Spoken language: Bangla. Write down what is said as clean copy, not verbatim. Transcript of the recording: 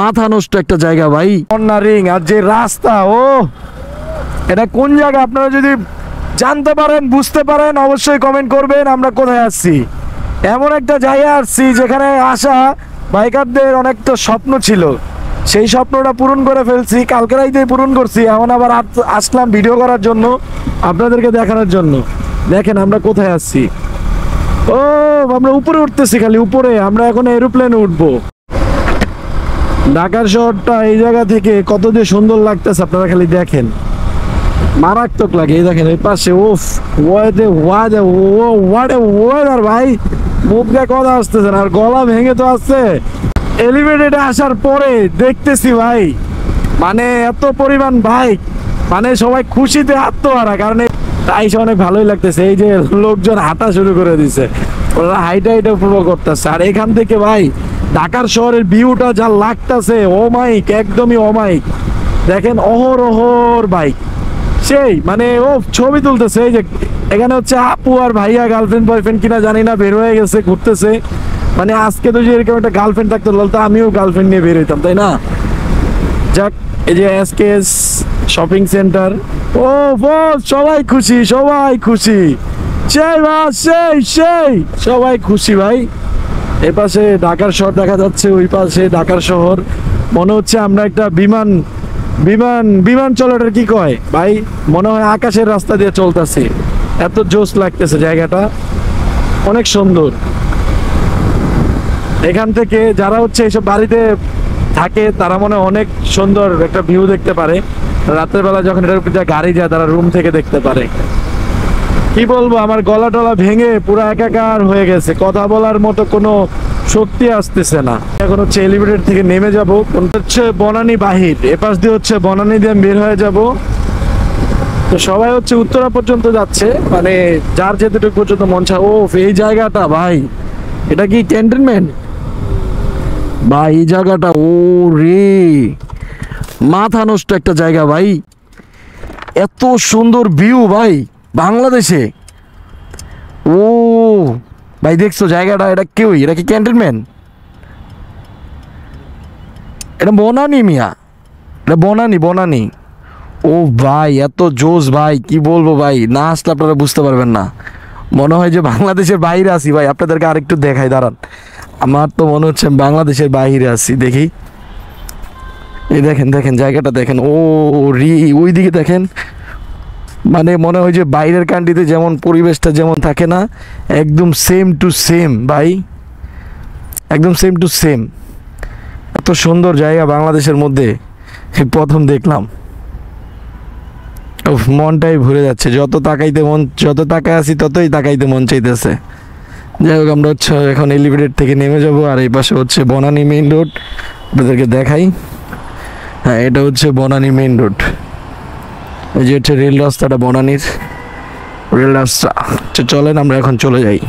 মাথা নষ্ট একটা জায়গা ভাই। কর্নার রিং আর যে রাস্তা, ও এটা কোন জায়গা আপনারা যদি জানতে পারেন, বুঝতে পারেন, অবশ্যই কমেন্ট করবেন আমরা কোথায় আসছি। এমন একটা জায়গায় আসছি যেখানে আসা বাইকারদের অনেকটা স্বপ্ন ছিল, সেই স্বপ্নটা পূরণ করে ফেলছি, কালকে রাইতেই পূরণ করছি। এখন আবার আসলাম ভিডিও করার জন্য, আপনাদেরকে দেখানোর জন্য। দেখেন আমরা কোথায় আসছি। ও আমরা উপরে উঠতেছি, খালি উপরে। আমরা এখন এরোপ্লেনে উঠবো। ঢাকার শহরটা এই জায়গা থেকে কত যে সুন্দর লাগতেছে আপনারা খালি দেখেন, মারাত্মক লাগে। এই দেখেন এই পাশে, ওফ ওয়াদার ভাই, মুখ দিয়ে কথা আসতেছে না, আর গলা ভেঙে তো আসছে। এলিভেটেডে আসার পরে দেখতেছি ভাই, মানে এত পরিমাণ বাইক, মানে সবাই খুশিতে আত্মহারা, কারণ তাই অনেক ভালোই লাগতেছে। এই যে লোকজন হাঁটা শুরু করে দিছে, ওরা হাইটা উপভোগ করতেছে। আর এখান থেকে ভাই ঢাকার শহরের ভিউটা যা লাগতেছে, অমাইক, একদমই অমাইক। দেখেন অহর বাইক, সেই মানে ও ছবি তুলতেছে। এই যে এখানে হচ্ছে আপু আর ভাইয়া, গার্লফ্রেন্ড বয়ফ্রেন্ড কিনা জানি না, বের হয়ে গেছে ঘুরতেছে। মানে আজকে তো যে এরকম একটা গার্লফ্রেন্ড থাকতো তো আমিও গার্লফ্রেন্ড নিয়ে বের হইতাম, তাই না? যাক, এই যে এসকেএস শপিং সেন্টার, ও সবাই খুশি, সবাই খুশি, সেই সবাই খুশি ভাই। এই পাশে ঢাকার শহর দেখা যাচ্ছে, ওই পাশে ঢাকার শহর। মনে হচ্ছে আমরা একটা বিমান চলাটা কি কয় ভাই, মনে হয় আকাশের রাস্তা দিয়ে চলতেছি, এত জোশ লাগতেছে জায়গাটা, অনেক সুন্দর। এখান থেকে যারা হচ্ছে এইসব বাড়িতে থাকে তারা মনে অনেক সুন্দর একটা ভিউ দেখতে পারে। রাতের বেলা যখন এটার উপর গাড়ি যায়, তারা রুম থেকে দেখতে পারে। কি বলবো, আমার গলা টলা ভেঙে পুরো একাকার হয়ে গেছে, কথা বলার মতো কোনো শক্তি আসতেছে না। এখন হচ্ছে এলিভেটর থেকে নেমে যাব, হচ্ছে বনানী বাহির, এপাশ দিয়ে হচ্ছে বনানী দিয়ে বের হয়ে যাব। তো সবাই হচ্ছে উত্তরা পর্যন্ত যাচ্ছে, মানে যার যেতটুকু পর্যন্ত মন চায়। ও এই জায়গাটা ভাই, এটা কি ক্যান্টনমেন্ট ভাই? এই জায়গাটা ও রে, মাথা নষ্ট একটা জায়গা ভাই, এত সুন্দর ভিউ ভাই বাংলাদেশে। ও ভাই দেখছো জায়গাটা, এটা কেউই, এটা কি ক্যান্টনমেন্ট? এটা বনানী মিয়া, এটা বনানী। ও ভাই এত জোশ ভাই, কি বলবো ভাই, না আসলে আপনারা বুঝতে পারবেন না। মনে হয় যে বাংলাদেশের বাইরে আছি ভাই। আপনাদেরকে আরেকটু দেখাই, দাঁড়ান। আমার তো মনে হচ্ছে বাংলাদেশের বাইরে আছি। দেখি, এই দেখেন জায়গাটা দেখেন, ও ওই দিকে দেখেন, মানে মনে হয় যে বাইরের কান্ট্রিতে যেমন পরিবেশটা যেমন থাকে না, একদম সেম টু সেম ভাই, একদম সেম টু সেম। এত সুন্দর জায়গা বাংলাদেশের মধ্যে প্রথম দেখলাম। মনটাই ভরে যাচ্ছে, যত তাকায় আছি ততই তাকাইতে মন চাইতেছে। যাই হোক, আমরা হচ্ছে এখন এলিভেটেড থেকে নেমে যাব। আর এই পাশে হচ্ছে বনানী মেইন রোড, আপনাদেরকে দেখাই। হ্যাঁ, এটা হচ্ছে বনানী মেইন রোড। এই যে হচ্ছে রেল রাস্তাটা, বনানীর রেল রাস্তা। চলেন আমরা এখন চলে যাই।